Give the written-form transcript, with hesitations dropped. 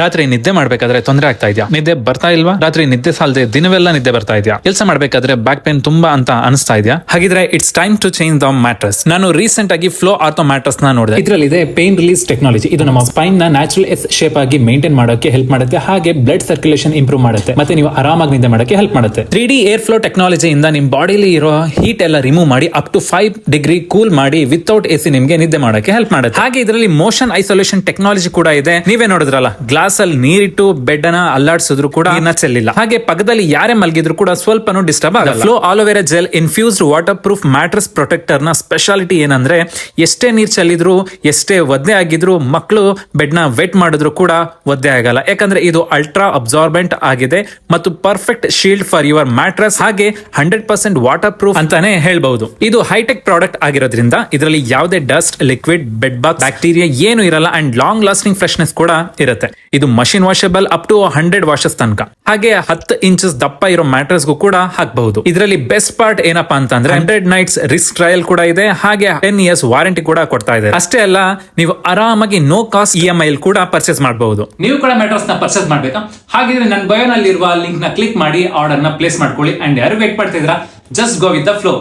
ರಾತ್ರಿ ನಿದ್ದೆ ಮಾಡ್ಬೇಕಾದ್ರೆ ತೊಂದರೆ ಆಗ್ತಾ ಇದೆಯಾ? ನಿದ್ದೆ ಬರ್ತಾ ಇಲ್ವಾ? ರಾತ್ರಿ ನಿದ್ದೆ ಸಾಲದೆ ದಿನವೆಲ್ಲ ನಿದ್ದೆ ಬರ್ತಾ ಇದೆಯಾ? ಕೆಲಸ ಮಾಡ್ಬೇಕಾದ್ರೆ ಬ್ಯಾಕ್ ಪೇನ್ ತುಂಬಾ ಅಂತ ಅನಿಸ್ತಾ ಇದೆಯಾ? ಹಾಗಿದ್ರೆ it's time to change the mattress. ನಾನು ರೀಸೆಂಟ್ ಆಗಿ ಫ್ಲೋ ಆರ್ಥೋ ಮ್ಯಾಟ್ರೆಸ್ ನ ನೋಡಿದೆ. ಇದರಲ್ಲಿದೆ ಪೇನ್ ರಿಲೀಸ್ ಟೆಕ್ನಾಲಜಿ. ಇದು ನಮ್ಮ ಸ್ಪೈನ್ ನ ನ್ಯಾಚುರಲ್ ಎಸ್ ಶೇಪ್ ಆಗಿ ಮೇಂಟೈನ್ ಮಾಡೋಕೆ ಹೆಲ್ಪ್ ಮಾಡುತ್ತೆ, ಹಾಗೆ ಬ್ಲಡ್ ಸರ್ಕ್ಯುಲೇಷನ್ ಇಂಪ್ರೂವ್ ಮಾಡುತ್ತೆ, ಮತ್ತೆ ನೀವು ಆರಾಮಾಗಿ ನಿದ್ದೆ ಮಾಡೋಕೆ ಹೆಲ್ಪ್ ಮಾಡುತ್ತೆ. 3D ಏರ್ ಫ್ಲೋ ಟೆಕ್ನಾಲಜಿ ಇಂದ ನಿಮ್ ಬಾಡಿಲಿ ಇರೋ ಹೀಟ್ ಎಲ್ಲ ರಿಮೂವ್ ಮಾಡಿ ಅಪ್ ಟು 5 ಡಿಗ್ರಿ ಕೂಲ್ ಮಾಡಿ ವಿತೌಟ್ ಎಸಿ ನಿಮ್ಗೆ ನಿದ್ದೆ ಮಾಡೋಕೆ ಹೆಲ್ಪ್ ಮಾಡುತ್ತೆ. ಹಾಗೆ ಇದರಲ್ಲಿ ಮೋಷನ್ ಐಸೋಲೇಷನ್ ಟೆಕ್ನಾಲಜಿ ಕೂಡ ಇದೆ. ನೀವೇ ನೋಡಿದ್ರಲ್ಲ, ಗ್ಲಾಸ್ ಅಲ್ಲಿ ನೀರಿಟ್ಟು ಬೆಡ್ ಅನ್ನ ಅಲ್ಲಾಡಿಸಿದ್ರು ಕೂಡ ಚೆಲ್ಲಿಲ್ಲ. ಹಾಗೆ ಪಕ್ಕದಲ್ಲಿ ಯಾರೇ ಮಲಗಿದ್ರು ಕೂಡ ಸ್ವಲ್ಪನೂ ಡಿಸ್ಟರ್ಬ್ ಆಗಲ್ಲ. Flow aloe vera gel infused water proof mattress protector ನ ಸ್ಪೆಷಾಲಿಟಿ ಏನಂದ್ರೆ, ಎಷ್ಟೇ ನೀರ್ ಚೆಲ್ಲಿದ್ರು, ಎಷ್ಟೇ ಒದ್ದೆ ಆಗಿದ್ರು, ಮಕ್ಕಳು ಬೆಡ್ ನ ವೆಟ್ ಮಾಡಿದ್ರು ಕೂಡ ಒದ್ದೆ ಆಗಲ್ಲ. ಯಾಕಂದ್ರೆ ಇದು ಅಲ್ಟ್ರಾ ಅಬ್ಸಾರ್ಬೆಂಟ್ ಆಗಿದೆ ಮತ್ತು perfect shield for your mattress. ಹಾಗೆ 100% ವಾಟರ್ ಪ್ರೂಫ್ ಅಂತಾನೆ ಹೇಳ್ಬಹುದು. ಇದು ಹೈಟೆಕ್ ಪ್ರಾಡಕ್ಟ್ ಆಗಿರೋದ್ರಿಂದ ಇದರಲ್ಲಿ ಯಾವುದೇ dust, liquid, bed bath, bacteria ಏನು ಇರಲ್ಲ ಅಂಡ್ ಲಾಂಗ್ ಲಾಸ್ಟಿಂಗ್ ಫ್ರೆಶ್ನೆಸ್ ಕೂಡ ಇರುತ್ತೆ. ಇದು machine washable up to 100 washes ತನಕ. ಹಾಗೆ 10 ಇಂಚಸ್ ದಪ್ಪ ಇರೋ ಮ್ಯಾಟ್ರೆಸ್ ಗೂ ಕೂಡ ಹಾಕಬಹುದು. ಇದರಲ್ಲಿ ಬೆಸ್ಟ್ ಪಾರ್ಟ್ ಏನಪ್ಪಾ ಅಂತಂದ್ರೆ 100 ನೈಟ್ಸ್ ರಿಸ್ಕ್ ಟ್ರಯಲ್ ಕೂಡ ಇದೆ, ಹಾಗೆ 10 ಇಯರ್ಸ್ ವಾರಂಟಿ ಕೂಡ ಕೊಡ್ತಾ ಇದೆ. ಅಷ್ಟೇ ಅಲ್ಲ, ನೀವು ಆರಾಮಾಗಿ ನೋ ಕಾಸ್ಟ್ EMI ಕೂಡ ಪರ್ಚೇಸ್ ಮಾಡಬಹುದು. ನೀವು ಕೂಡ ಮ್ಯಾಟ್ರೆಸ್ ನ ಪರ್ಚೇಸ್ ಮಾಡ್ಬೇಕಾ? ಹಾಗಿದ್ರೆ ನನ್ನ ಬಯೋನಲ್ಲಿ ಇರುವ ಲಿಂಕ್ ನ ಕ್ಲಿಕ್ ಮಾಡಿ ಆರ್ಡರ್ ನ ಪ್ಲೇಸ್ ಮಾಡ್ಕೊಳ್ಳಿ. ಅಂಡ್ ಯಾರು ವೇಟ್ ಮಾಡ್ತಿದ್ರ, just go with the flow.